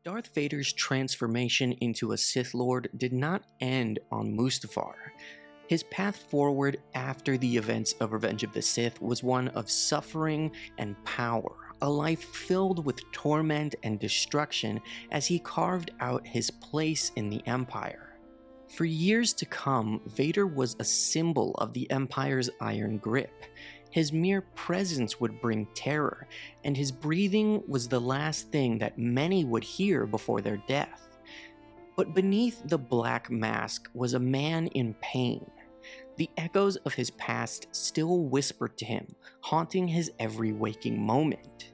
Darth Vader's transformation into a Sith Lord did not end on Mustafar. His path forward after the events of Revenge of the Sith was one of suffering and power, a life filled with torment and destruction as he carved out his place in the Empire. For years to come, Vader was a symbol of the Empire's iron grip. His mere presence would bring terror, and his breathing was the last thing that many would hear before their death. But beneath the black mask was a man in pain. The echoes of his past still whispered to him, haunting his every waking moment.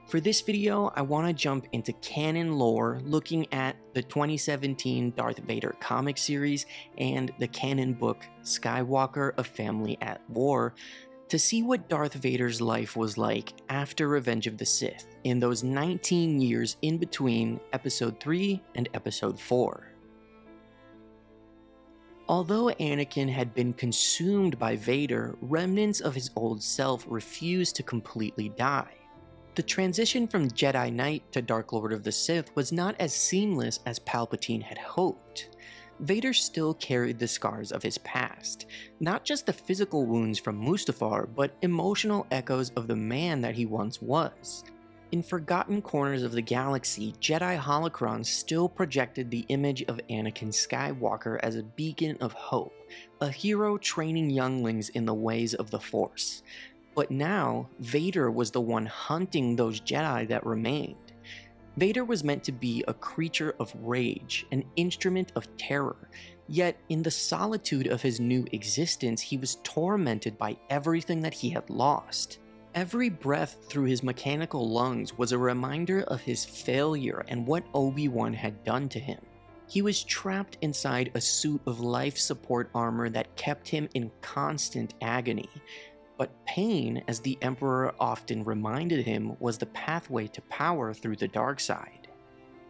For this video, I want to jump into canon lore, looking at the 2017 Darth Vader comic series and the canon book Skywalker: A Family at War, to see what Darth Vader's life was like after Revenge of the Sith in those 19 years in between Episode 3 and Episode 4. Although Anakin had been consumed by Vader, remnants of his old self refused to completely die. The transition from Jedi Knight to Dark Lord of the Sith was not as seamless as Palpatine had hoped. Vader still carried the scars of his past, not just the physical wounds from Mustafar, but emotional echoes of the man that he once was. In forgotten corners of the galaxy, Jedi Holocron still projected the image of Anakin Skywalker as a beacon of hope, a hero training younglings in the ways of the Force. But now, Vader was the one hunting those Jedi that remained. Vader was meant to be a creature of rage, an instrument of terror, yet in the solitude of his new existence, he was tormented by everything that he had lost. Every breath through his mechanical lungs was a reminder of his failure and what Obi-Wan had done to him. He was trapped inside a suit of life support armor that kept him in constant agony. But pain, as the Emperor often reminded him, was the pathway to power through the dark side.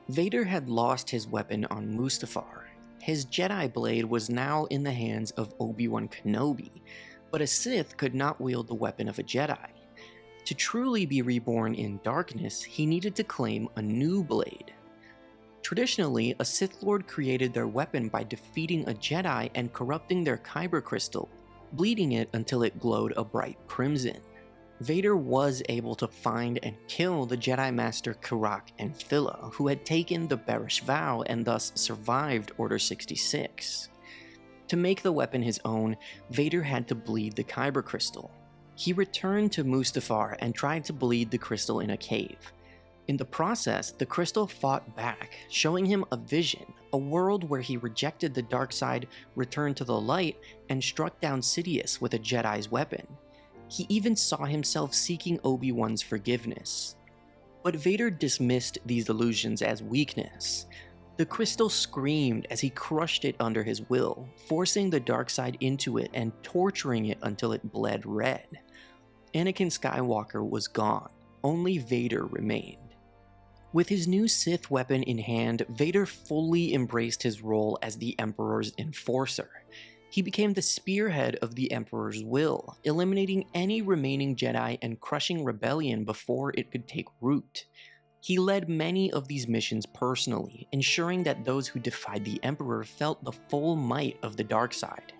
Vader had lost his weapon on Mustafar. His Jedi blade was now in the hands of Obi-Wan Kenobi, but a Sith could not wield the weapon of a Jedi. To truly be reborn in darkness, he needed to claim a new blade. Traditionally, a Sith Lord created their weapon by defeating a Jedi and corrupting their kyber crystal, bleeding it until it glowed a bright crimson. Vader was able to find and kill the Jedi Master Karak and Phila, who had taken the Bearish Vow and thus survived Order 66. To make the weapon his own, Vader had to bleed the kyber crystal. He returned to Mustafar and tried to bleed the crystal in a cave. In the process, the crystal fought back, showing him a vision, a world where he rejected the dark side, returned to the light, and struck down Sidious with a Jedi's weapon. He even saw himself seeking Obi-Wan's forgiveness. But Vader dismissed these illusions as weakness. The crystal screamed as he crushed it under his will, forcing the dark side into it and torturing it until it bled red. Anakin Skywalker was gone. Only Vader remained. With his new Sith weapon in hand, Vader fully embraced his role as the Emperor's enforcer. He became the spearhead of the Emperor's will, eliminating any remaining Jedi and crushing rebellion before it could take root. He led many of these missions personally, ensuring that those who defied the Emperor felt the full might of the dark side.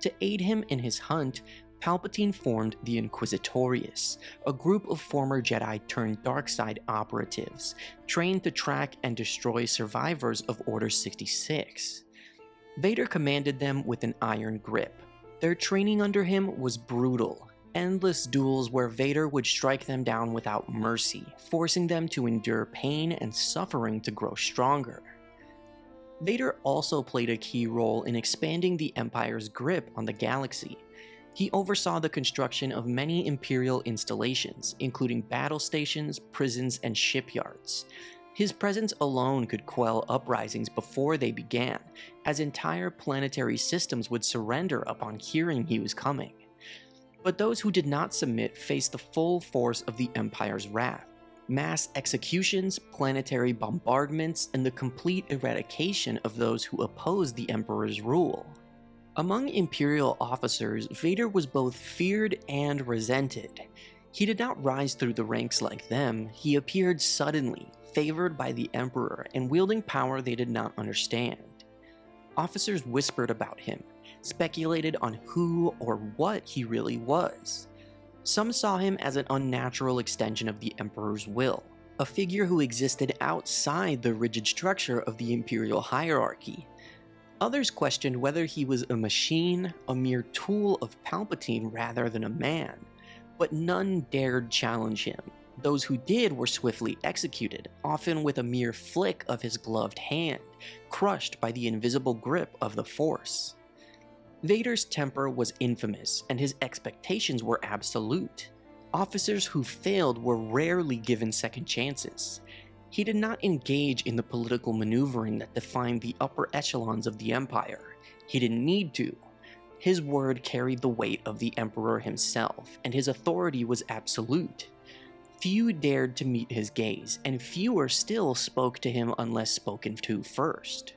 To aid him in his hunt, Palpatine formed the Inquisitorius, a group of former Jedi turned dark side operatives, trained to track and destroy survivors of Order 66. Vader commanded them with an iron grip. Their training under him was brutal, endless duels where Vader would strike them down without mercy, forcing them to endure pain and suffering to grow stronger. Vader also played a key role in expanding the Empire's grip on the galaxy. He oversaw the construction of many Imperial installations, including battle stations, prisons, and shipyards. His presence alone could quell uprisings before they began, as entire planetary systems would surrender upon hearing he was coming. But those who did not submit faced the full force of the Empire's wrath. Mass executions, planetary bombardments, and the complete eradication of those who opposed the Emperor's rule. Among Imperial officers, Vader was both feared and resented. He did not rise through the ranks like them, he appeared suddenly, favored by the Emperor and wielding power they did not understand. Officers whispered about him, speculated on who or what he really was. Some saw him as an unnatural extension of the Emperor's will, a figure who existed outside the rigid structure of the Imperial hierarchy. Others questioned whether he was a machine, a mere tool of Palpatine rather than a man, but none dared challenge him. Those who did were swiftly executed, often with a mere flick of his gloved hand, crushed by the invisible grip of the Force. Vader's temper was infamous, and his expectations were absolute. Officers who failed were rarely given second chances. He did not engage in the political maneuvering that defined the upper echelons of the Empire. He didn't need to. His word carried the weight of the Emperor himself, and his authority was absolute. Few dared to meet his gaze, and fewer still spoke to him unless spoken to first.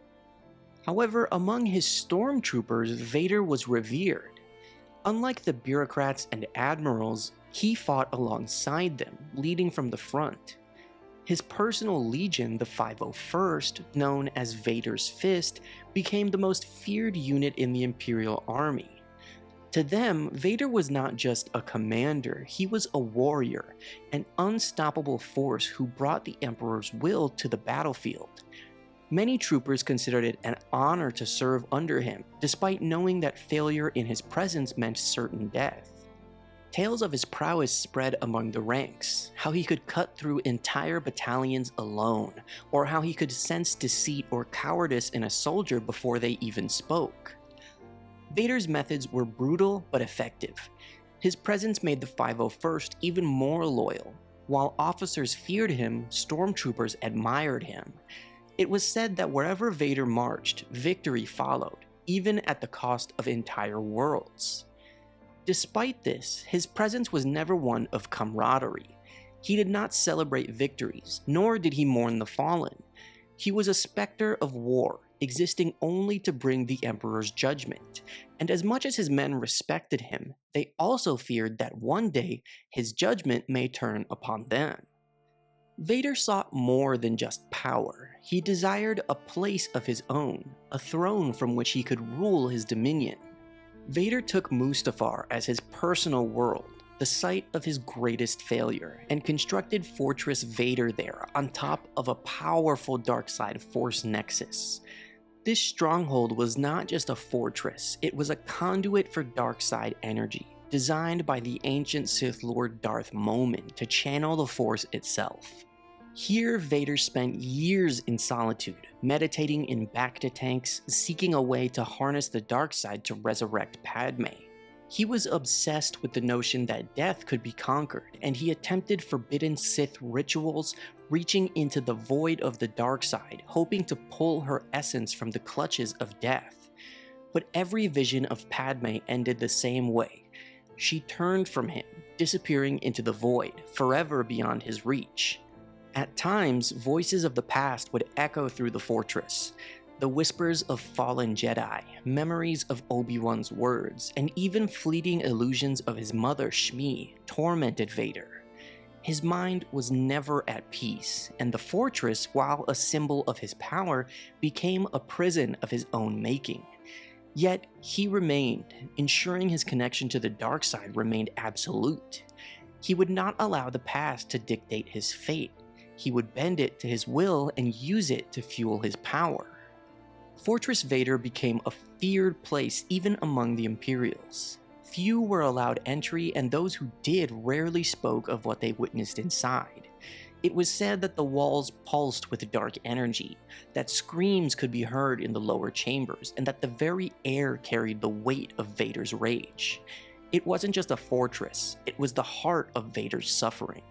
However, among his stormtroopers, Vader was revered. Unlike the bureaucrats and admirals, he fought alongside them, leading from the front. His personal legion, the 501st, known as Vader's Fist, became the most feared unit in the Imperial Army. To them, Vader was not just a commander, he was a warrior, an unstoppable force who brought the Emperor's will to the battlefield. Many troopers considered it an honor to serve under him, despite knowing that failure in his presence meant certain death. Tales of his prowess spread among the ranks, how he could cut through entire battalions alone, or how he could sense deceit or cowardice in a soldier before they even spoke. Vader's methods were brutal but effective. His presence made the 501st even more loyal. While officers feared him, stormtroopers admired him. It was said that wherever Vader marched, victory followed, even at the cost of entire worlds. Despite this, his presence was never one of camaraderie. He did not celebrate victories, nor did he mourn the fallen. He was a specter of war, existing only to bring the Emperor's judgment, and as much as his men respected him, they also feared that one day his judgment may turn upon them. Vader sought more than just power. He desired a place of his own, a throne from which he could rule his dominion. Vader took Mustafar as his personal world, the site of his greatest failure, and constructed Fortress Vader there on top of a powerful dark-side force nexus. This stronghold was not just a fortress, it was a conduit for dark-side energy, designed by the ancient Sith Lord Darth Vader to channel the Force itself. Here, Vader spent years in solitude, meditating in bacta tanks, seeking a way to harness the dark side to resurrect Padme. He was obsessed with the notion that death could be conquered, and he attempted forbidden Sith rituals, reaching into the void of the dark side, hoping to pull her essence from the clutches of death. But every vision of Padme ended the same way. She turned from him, disappearing into the void, forever beyond his reach. At times, voices of the past would echo through the fortress. The whispers of fallen Jedi, memories of Obi-Wan's words, and even fleeting illusions of his mother Shmi tormented Vader. His mind was never at peace, and the fortress, while a symbol of his power, became a prison of his own making. Yet, he remained, ensuring his connection to the dark side remained absolute. He would not allow the past to dictate his fate. He would bend it to his will and use it to fuel his power. Fortress Vader became a feared place even among the Imperials. Few were allowed entry, and those who did rarely spoke of what they witnessed inside. It was said that the walls pulsed with dark energy, that screams could be heard in the lower chambers, and that the very air carried the weight of Vader's rage. It wasn't just a fortress, it was the heart of Vader's suffering.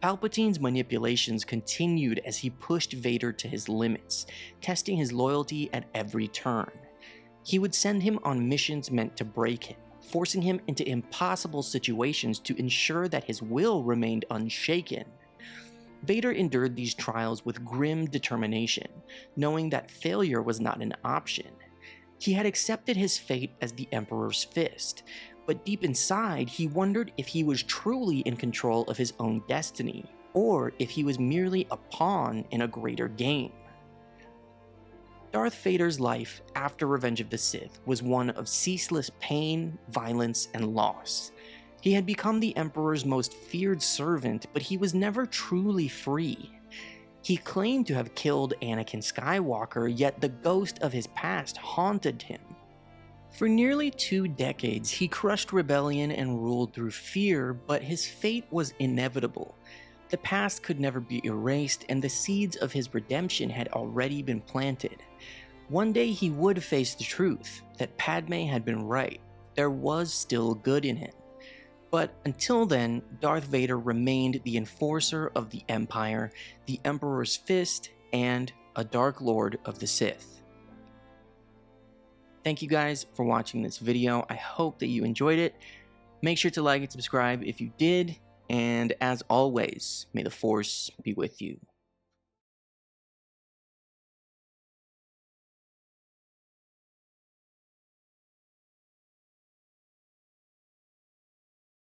Palpatine's manipulations continued as he pushed Vader to his limits, testing his loyalty at every turn. He would send him on missions meant to break him, forcing him into impossible situations to ensure that his will remained unshaken. Vader endured these trials with grim determination, knowing that failure was not an option. He had accepted his fate as the Emperor's Fist, but deep inside, he wondered if he was truly in control of his own destiny, or if he was merely a pawn in a greater game. Darth Vader's life after Revenge of the Sith was one of ceaseless pain, violence, and loss. He had become the Emperor's most feared servant, but he was never truly free. He claimed to have killed Anakin Skywalker, yet the ghost of his past haunted him. For nearly 2 decades, he crushed rebellion and ruled through fear, but his fate was inevitable. The past could never be erased, and the seeds of his redemption had already been planted. One day he would face the truth, that Padme had been right. There was still good in him. But until then, Darth Vader remained the enforcer of the Empire, the Emperor's fist, and a Dark Lord of the Sith. Thank you guys for watching this video. I hope that you enjoyed it. Make sure to like and subscribe if you did, and as always, may the Force be with you.